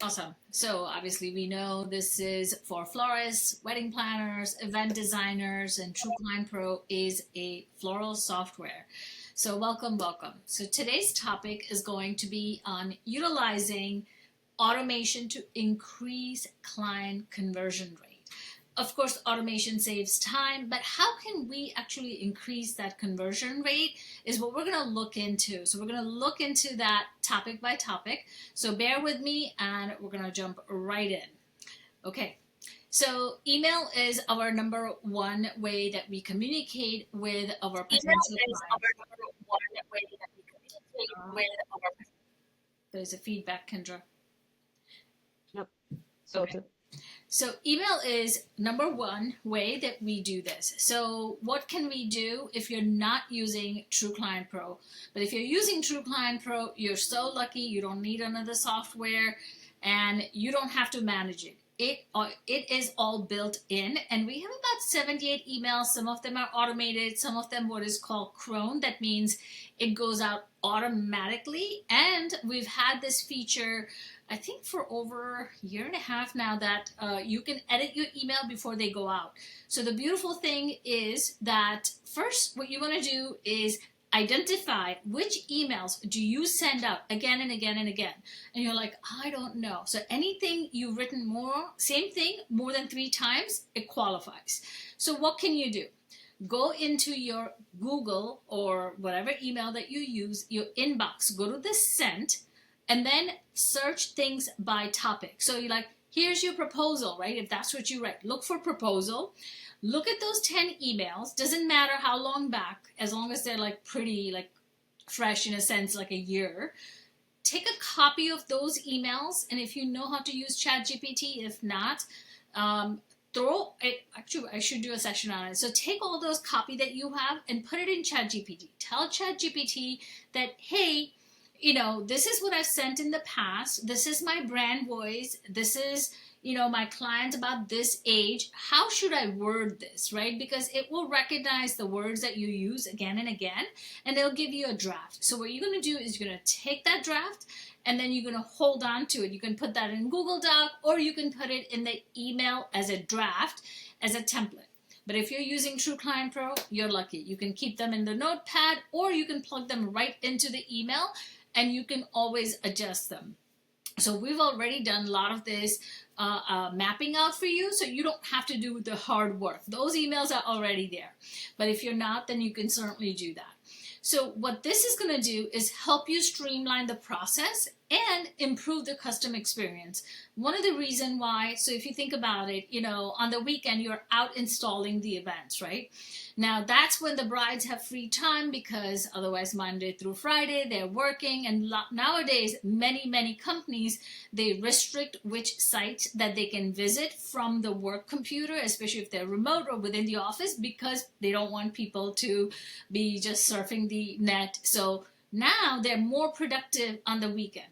Awesome. So obviously we know this is for florists, wedding planners, event designers, and TrueClimb Pro is a floral software. So welcome, welcome. So today's topic is going to be on utilizing automation to increase client conversion rate. Of course, automation saves time, but how can we actually increase that conversion rate is what we're going to look into. So we're going to look into that topic by topic. So bear with me and we're going to jump right in. Okay. So email is our number one way that we communicate with our Email potential is clients. our number one way that we communicate Uh, with our. there's a feedback, Kendra. Yep. Okay. Sorted. So email is number one way that we do this. So what can we do if you're not using TrueClient Pro? But if you're using TrueClient Pro, you're so lucky. You don't need another software, and you don't have to manage it. It is all built in, and we have about 78 emails. Some of them are automated. Some of them what is called cron. That means it goes out automatically. And we've had this feature I think for over a year and a half now that you can edit your email before they go out. So the beautiful thing is that first, what you want to do is identify which emails do you send out again and again and again. And you're like, I don't know. So anything you've written more, same thing, more than 3 times, it qualifies. So what can you do? Go into your Google or whatever email that you use, your inbox, go to the sent, and then search things by topic. So you're like, here's your proposal, right? If that's what you write, look for proposal. Look at those 10 emails. Doesn't matter how long back, as long as they're like pretty, like fresh in a sense, like a year. Take a copy of those emails, and if you know how to use ChatGPT, if not, throw it. Actually, I should do a session on it. So take all those copy that you have and put it in ChatGPT. Tell ChatGPT that, hey, this is what I've sent in the past. This is my brand voice. This is, my client about this age. How should I word this, right? Because it will recognize the words that you use again and again, and they'll give you a draft. So what you're going to do is you're going to take that draft and then you're going to hold on to it. You can put that in Google Doc or you can put it in the email as a draft, as a template. But if you're using TrueClient Pro, you're lucky. You can keep them in the notepad or you can plug them right into the email and you can always adjust them. So we've already done a lot of this mapping out for you, so you don't have to do the hard work. Those emails are already there. But if you're not, then you can certainly do that. So what this is going to do is help you streamline the process and improve the custom experience. One of the reason why, so if you think about it, on the weekend you're out installing the events, right? Now that's when the brides have free time because otherwise Monday through Friday they're working, and nowadays many companies, they restrict which sites that they can visit from the work computer, especially if they're remote or within the office, because they don't want people to be just surfing the net. So now they're more productive on the weekend.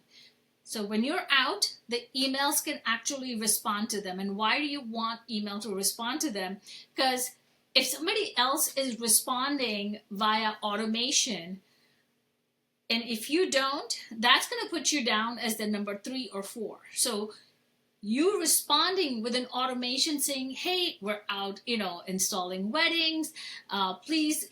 So when you're out, the emails can actually respond to them. And why do you want email to respond to them? Because if somebody else is responding via automation, and if you don't, that's going to put you down as the number 3 or 4. So you responding with an automation saying, hey, we're out, installing weddings, please,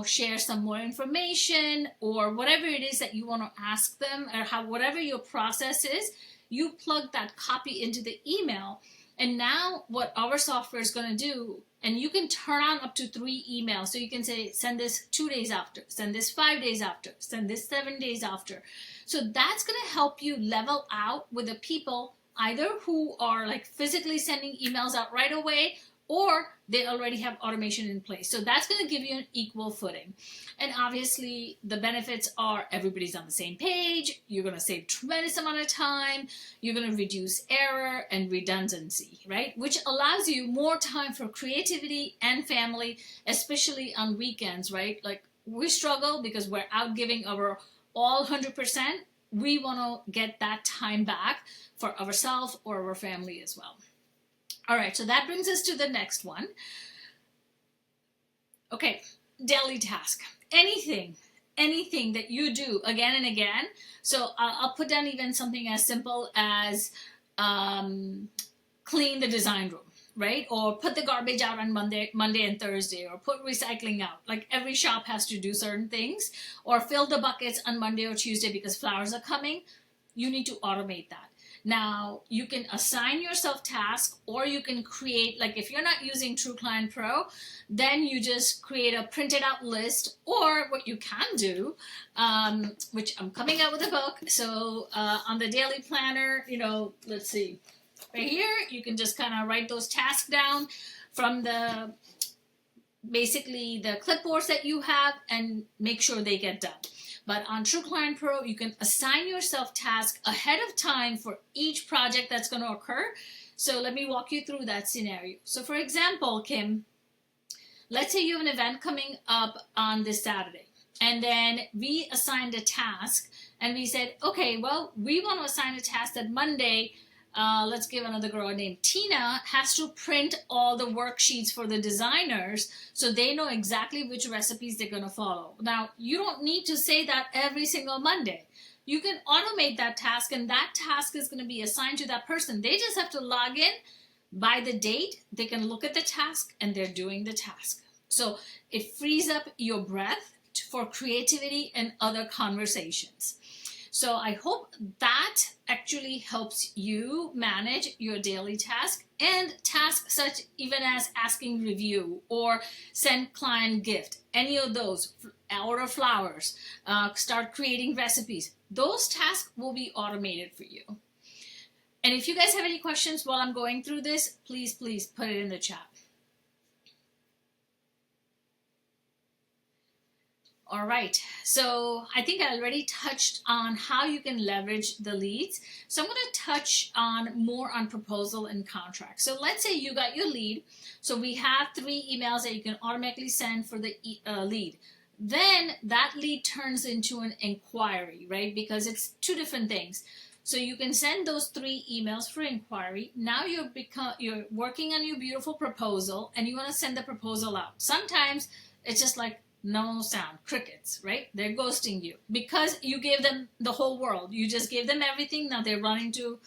share some more information, or whatever it is that you want to ask them, or whatever your process is, you plug that copy into the email. And now what our software is going to do, and you can turn on up to 3 emails. So you can say, send this 2 days after, send this 5 days after, send this 7 days after. So that's going to help you level out with the people either who are like physically sending emails out right away, or they already have automation in place. So that's going to give you an equal footing. And obviously the benefits are everybody's on the same page. You're going to save tremendous amount of time. You're going to reduce error and redundancy, right? Which allows you more time for creativity and family, especially on weekends, right? Like we struggle because we're out giving our all 100%. We want to get that time back for ourselves or our family as well. All right, so that brings us to the next one. Okay, daily task. Anything that you do again and again. So I'll put down even something as simple as clean the design room, right? Or put the garbage out on Monday and Thursday, or put recycling out. Like every shop has to do certain things, or fill the buckets on Monday or Tuesday because flowers are coming. You need to automate that. Now you can assign yourself tasks, or you can create, like if you're not using TrueClient Pro, then you just create a printed out list. Or what you can do, which I'm coming out with a book. So on the daily planner, let's see, right here, you can just kind of write those tasks down from basically the clipboards that you have and make sure they get done. But on TrueClient Pro, you can assign yourself tasks ahead of time for each project that's going to occur. So let me walk you through that scenario. So for example, Kim, let's say you have an event coming up on this Saturday, and then we assigned a task, and we said, okay, well, we want to assign a task that Monday, let's give another girl named Tina, has to print all the worksheets for the designers so they know exactly which recipes they're going to follow. Now, you don't need to say that every single Monday. You can automate that task, and that task is going to be assigned to that person. They just have to log in by the date. They can look at the task, and they're doing the task. So it frees up your breath for creativity and other conversations. So I hope that actually helps you manage your daily task, and tasks such even as asking review or send client gift, any of those, order flowers, start creating recipes. Those tasks will be automated for you. And if you guys have any questions while I'm going through this, please put it in the chat. All right, so I think I already touched on how you can leverage the leads. So I'm going to touch on more on proposal and contract. So let's say you got your lead. So we have 3 emails that you can automatically send for the lead. Then that lead turns into an inquiry, right? Because it's 2 different things. So you can send those 3 emails for inquiry. Now you're working on your beautiful proposal, and you want to send the proposal out. Sometimes it's just like, no sound, crickets, right? They're ghosting you because you gave them the whole world. You just gave them everything. Now they're running to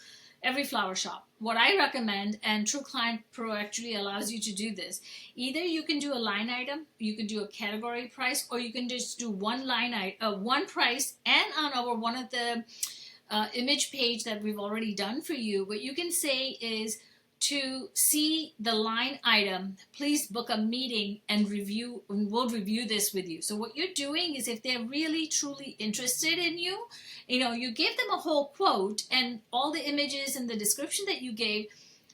every flower shop. What I recommend, and TrueClient Pro actually allows you to do this, either you can do a line item, you can do a category price, or you can just do one price. And on one of the image page that we've already done for you, what you can say is, to see the line item, please book a meeting and we'll review this with you. So what you're doing is, if they're really truly interested in you, you give them a whole quote and all the images and the description that you gave,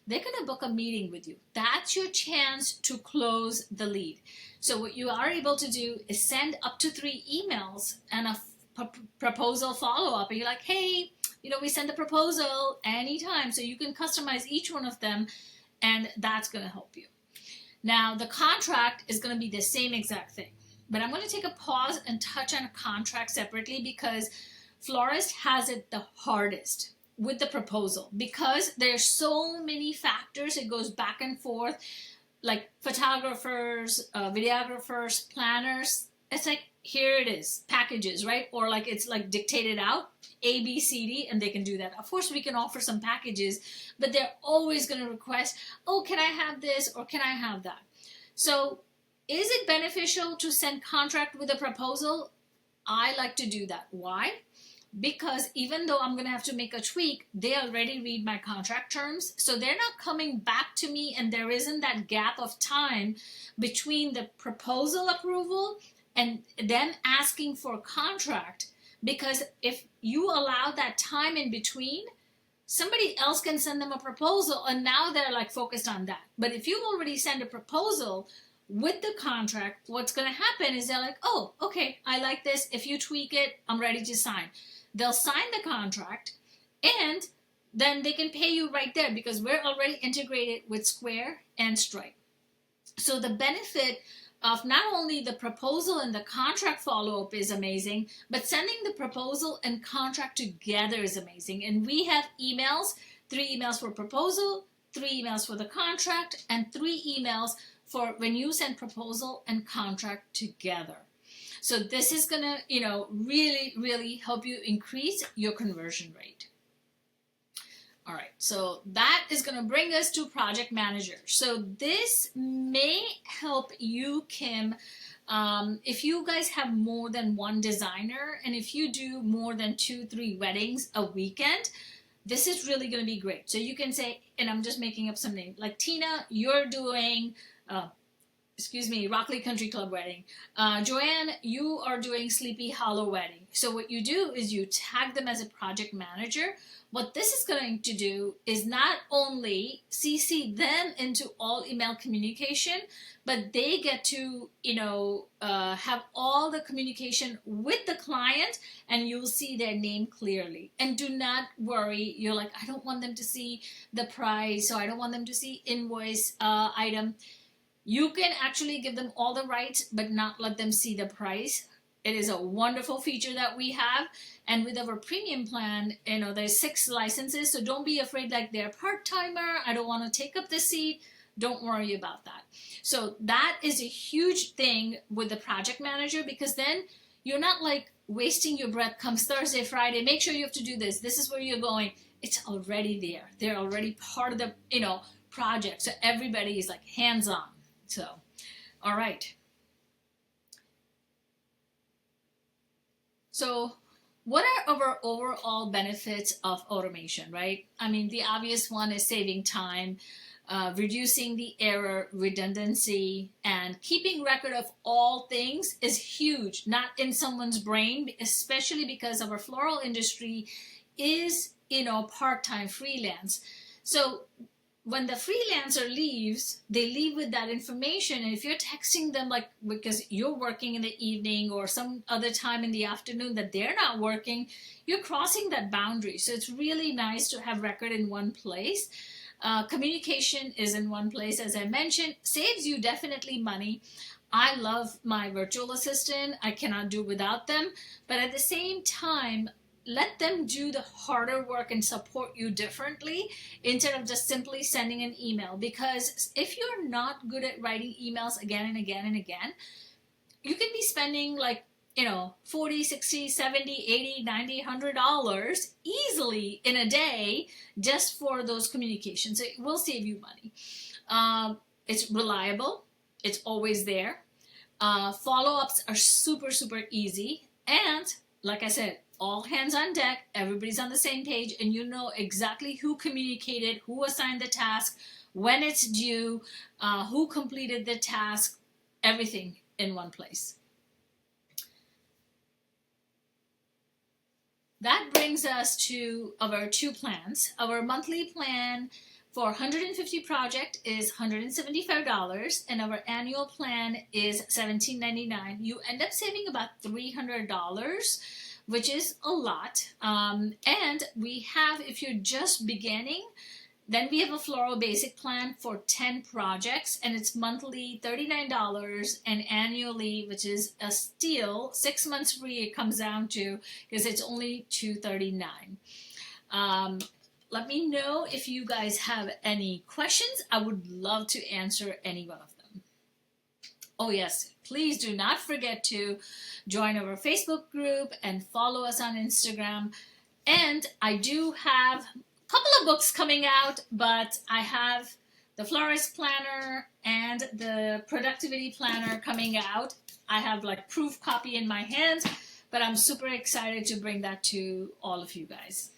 they're going to book a meeting with you. That's your chance to close the lead. So what you are able to do is send up to 3 emails and a proposal follow-up, and you're like, hey, we send the proposal anytime, so you can customize each one of them, and that's going to help you. Now, the contract is going to be the same exact thing, but I'm going to take a pause and touch on a contract separately, because florist has it the hardest with the proposal, because there's so many factors. It goes back and forth, like photographers, videographers, planners. It's like, here it is, packages, right? Or like it's like dictated out, A, B, C, D, and they can do that. Of course, we can offer some packages, but they're always going to request, oh, can I have this or can I have that? So is it beneficial to send contract with a proposal? I like to do that. Why? Because even though I'm going to have to make a tweak, they already read my contract terms. So they're not coming back to me, and there isn't that gap of time between the proposal approval and them asking for a contract. Because if you allow that time in between, somebody else can send them a proposal, and now they're like focused on that. But if you already send a proposal with the contract, what's going to happen is they're like, oh, okay, I like this. If you tweak it, I'm ready to sign. They'll sign the contract, and then they can pay you right there, because we're already integrated with Square and Stripe. So the benefit of not only the proposal and the contract follow-up is amazing, but sending the proposal and contract together is amazing. And we have emails, 3 emails for proposal, 3 emails for the contract, and 3 emails for when you send proposal and contract together. So this is going to, really, really help you increase your conversion rate. All right, so that is going to bring us to project manager. So this may help you, Kim, if you guys have more than one designer, and if you do more than 2-3 weddings a weekend, this is really going to be great. So you can say, and I'm just making up some name, like Tina, you're doing Rockley Country Club wedding. Joanne, you are doing Sleepy Hollow wedding. So what you do is you tag them as a project manager. What this is going to do is not only CC them into all email communication, but they get to, have all the communication with the client, and you'll see their name clearly. And do not worry. You're like, I don't want them to see the price, or I don't want them to see invoice item. You can actually give them all the rights, but not let them see the price. It is a wonderful feature that we have. And with our premium plan, there's 6 licenses. So don't be afraid like they're part-timer. I don't want to take up the seat. Don't worry about that. So that is a huge thing with the project manager, because then you're not like wasting your breath comes Thursday, Friday. Make sure you have to do this. This is where you're going. It's already there. They're already part of the, project. So everybody is like hands-on. So, all right. So what are our overall benefits of automation, right? I mean, the obvious one is saving time, reducing the error, redundancy, and keeping record of all things is huge, not in someone's brain, especially because our floral industry is, part-time freelance. So when the freelancer leaves, they leave with that information. And if you're texting them, like, because you're working in the evening or some other time in the afternoon that they're not working, you're crossing that boundary. So it's really nice to have record in one place. Communication is in one place, as I mentioned, saves you definitely money. I love my virtual assistant. I cannot do without them. But at the same time, let them do the harder work and support you differently instead of just simply sending an email. Because if you're not good at writing emails again and again and again, you can be spending like, $40, $60, $70, $80, $90, $100 easily in a day just for those communications. It will save you money. It's reliable. It's always there. Follow-ups are super, super easy. And like I said, all hands on deck, everybody's on the same page, and you know exactly who communicated, who assigned the task, when it's due, who completed the task, everything in one place. That brings us to our 2 plans. Our monthly plan for 150 project is $175, and our annual plan is $17.99. You end up saving about $300, which is a lot. And we have, if you're just beginning, then we have a floral basic plan for 10 projects, and it's monthly $39, and annually, which is a steal, 6 months free it comes down to, because it's only $239. Let me know if you guys have any questions. I would love to answer any one of them. Oh yes, please do not forget to join our Facebook group and follow us on Instagram. And I do have a couple of books coming out, but I have the Florist Planner and the Productivity Planner coming out. I have like proof copy in my hands, but I'm super excited to bring that to all of you guys.